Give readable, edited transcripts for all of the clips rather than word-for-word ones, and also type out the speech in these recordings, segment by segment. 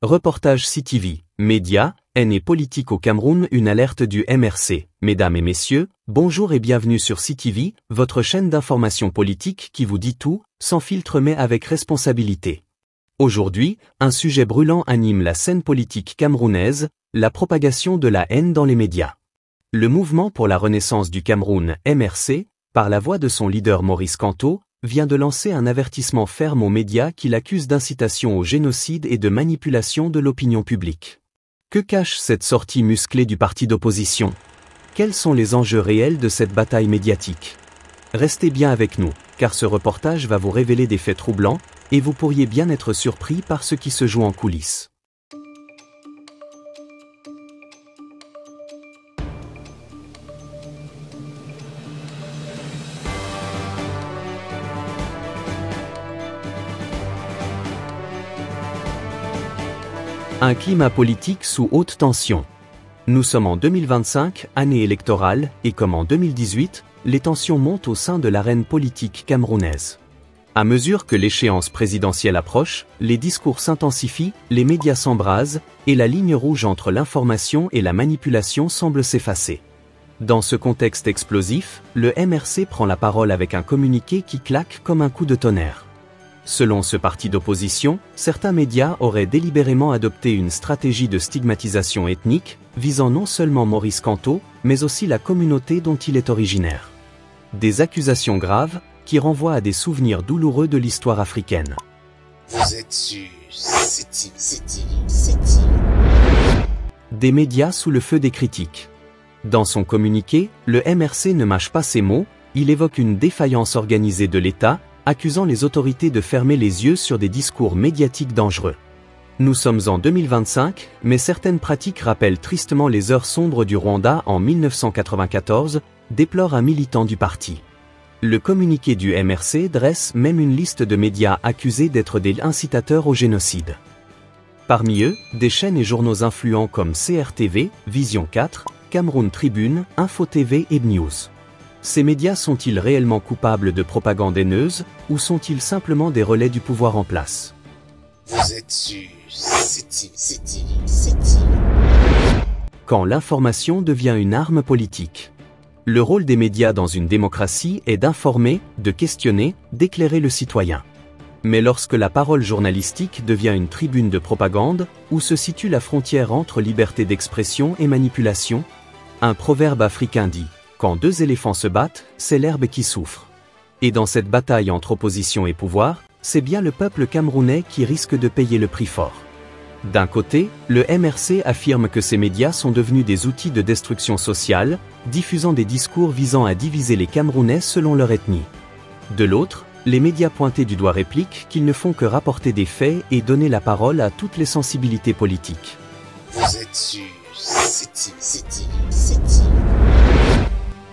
Reportage CTV, médias, haine et politique au Cameroun, une alerte du MRC. Mesdames et messieurs, bonjour et bienvenue sur CTV, votre chaîne d'information politique qui vous dit tout, sans filtre mais avec responsabilité. Aujourd'hui, un sujet brûlant anime la scène politique camerounaise, la propagation de la haine dans les médias. Le mouvement pour la renaissance du Cameroun, MRC, par la voix de son leader Maurice Kamto, vient de lancer un avertissement ferme aux médias qui l'accusent d'incitation au génocide et de manipulation de l'opinion publique. Que cache cette sortie musclée du parti d'opposition? Quels sont les enjeux réels de cette bataille médiatique? Restez bien avec nous, car ce reportage va vous révéler des faits troublants, et vous pourriez bien être surpris par ce qui se joue en coulisses. Un climat politique sous haute tension. Nous sommes en 2025, année électorale, et comme en 2018, les tensions montent au sein de l'arène politique camerounaise. À mesure que l'échéance présidentielle approche, les discours s'intensifient, les médias s'embrasent, et la ligne rouge entre l'information et la manipulation semble s'effacer. Dans ce contexte explosif, le MRC prend la parole avec un communiqué qui claque comme un coup de tonnerre. Selon ce parti d'opposition, certains médias auraient délibérément adopté une stratégie de stigmatisation ethnique, visant non seulement Maurice Kamto, mais aussi la communauté dont il est originaire. Des accusations graves, qui renvoient à des souvenirs douloureux de l'histoire africaine. Vous êtes sur CTV. Des médias sous le feu des critiques. Dans son communiqué, le MRC ne mâche pas ses mots, il évoque une défaillance organisée de l'État, accusant les autorités de fermer les yeux sur des discours médiatiques dangereux. Nous sommes en 2025, mais certaines pratiques rappellent tristement les heures sombres du Rwanda en 1994, déplore un militant du parti. Le communiqué du MRC dresse même une liste de médias accusés d'être des incitateurs au génocide. Parmi eux, des chaînes et journaux influents comme CRTV, Vision 4, Cameroun Tribune, Info TV et News. Ces médias sont-ils réellement coupables de propagande haineuse, ou sont-ils simplement des relais du pouvoir en place? Vous êtes sur CTV. Quand l'information devient une arme politique. Le rôle des médias dans une démocratie est d'informer, de questionner, d'éclairer le citoyen. Mais lorsque la parole journalistique devient une tribune de propagande, où se situe la frontière entre liberté d'expression et manipulation? Un proverbe africain dit: quand deux éléphants se battent, c'est l'herbe qui souffre. Et dans cette bataille entre opposition et pouvoir, c'est bien le peuple camerounais qui risque de payer le prix fort. D'un côté, le MRC affirme que ces médias sont devenus des outils de destruction sociale, diffusant des discours visant à diviser les Camerounais selon leur ethnie. De l'autre, les médias pointés du doigt répliquent qu'ils ne font que rapporter des faits et donner la parole à toutes les sensibilités politiques. Vous êtes sur CTV.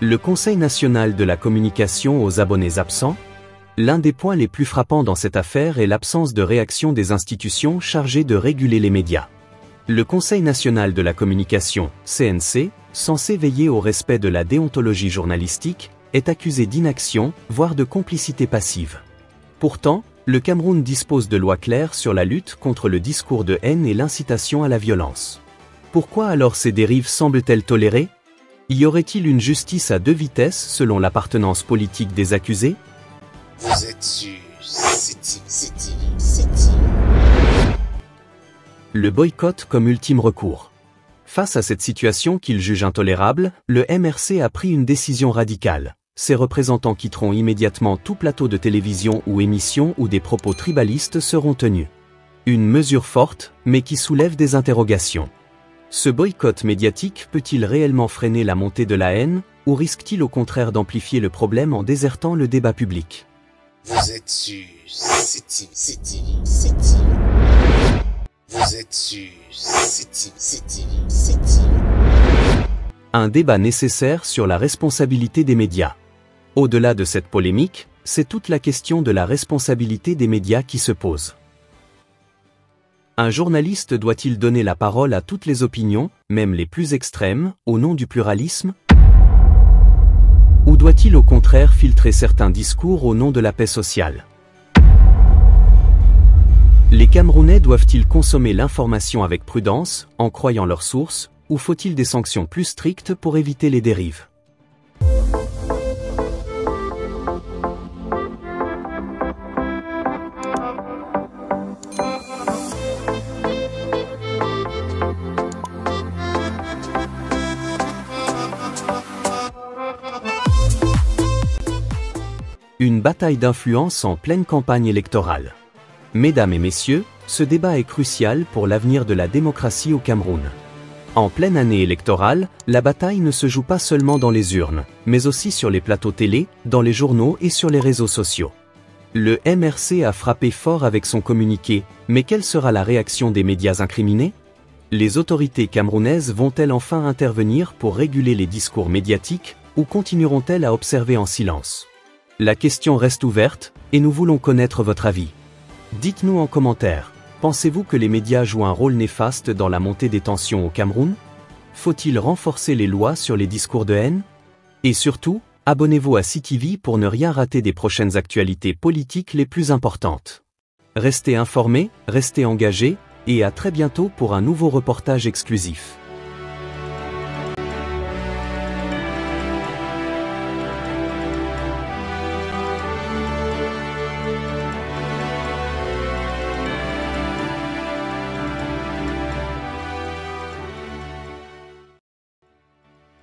Le Conseil national de la communication aux abonnés absents? L'un des points les plus frappants dans cette affaire est l'absence de réaction des institutions chargées de réguler les médias. Le Conseil national de la communication, CNC, censé veiller au respect de la déontologie journalistique, est accusé d'inaction, voire de complicité passive. Pourtant, le Cameroun dispose de lois claires sur la lutte contre le discours de haine et l'incitation à la violence. Pourquoi alors ces dérives semblent-elles tolérées? Y aurait-il une justice à deux vitesses selon l'appartenance politique des accusés? Vous êtes sur CTV. Le boycott comme ultime recours. Face à cette situation qu'il juge intolérable, le MRC a pris une décision radicale. Ses représentants quitteront immédiatement tout plateau de télévision ou émission où des propos tribalistes seront tenus. Une mesure forte, mais qui soulève des interrogations. Ce boycott médiatique peut-il réellement freiner la montée de la haine, ou risque-t-il au contraire d'amplifier le problème en désertant le débat public? Vous êtes sur CTV. Vous êtes sur CTV. Un débat nécessaire sur la responsabilité des médias. Au-delà de cette polémique, c'est toute la question de la responsabilité des médias qui se pose. Un journaliste doit-il donner la parole à toutes les opinions, même les plus extrêmes, au nom du pluralisme? Ou doit-il au contraire filtrer certains discours au nom de la paix sociale? Les Camerounais doivent-ils consommer l'information avec prudence, en croyant leurs sources, ou faut-il des sanctions plus strictes pour éviter les dérives? Une bataille d'influence en pleine campagne électorale. Mesdames et messieurs, ce débat est crucial pour l'avenir de la démocratie au Cameroun. En pleine année électorale, la bataille ne se joue pas seulement dans les urnes, mais aussi sur les plateaux télé, dans les journaux et sur les réseaux sociaux. Le MRC a frappé fort avec son communiqué, mais quelle sera la réaction des médias incriminés? Les autorités camerounaises vont-elles enfin intervenir pour réguler les discours médiatiques, ou continueront-elles à observer en silence? La question reste ouverte, et nous voulons connaître votre avis. Dites-nous en commentaire, pensez-vous que les médias jouent un rôle néfaste dans la montée des tensions au Cameroun? Faut-il renforcer les lois sur les discours de haine? Et surtout, abonnez-vous à CTV pour ne rien rater des prochaines actualités politiques les plus importantes. Restez informés, restez engagés, et à très bientôt pour un nouveau reportage exclusif.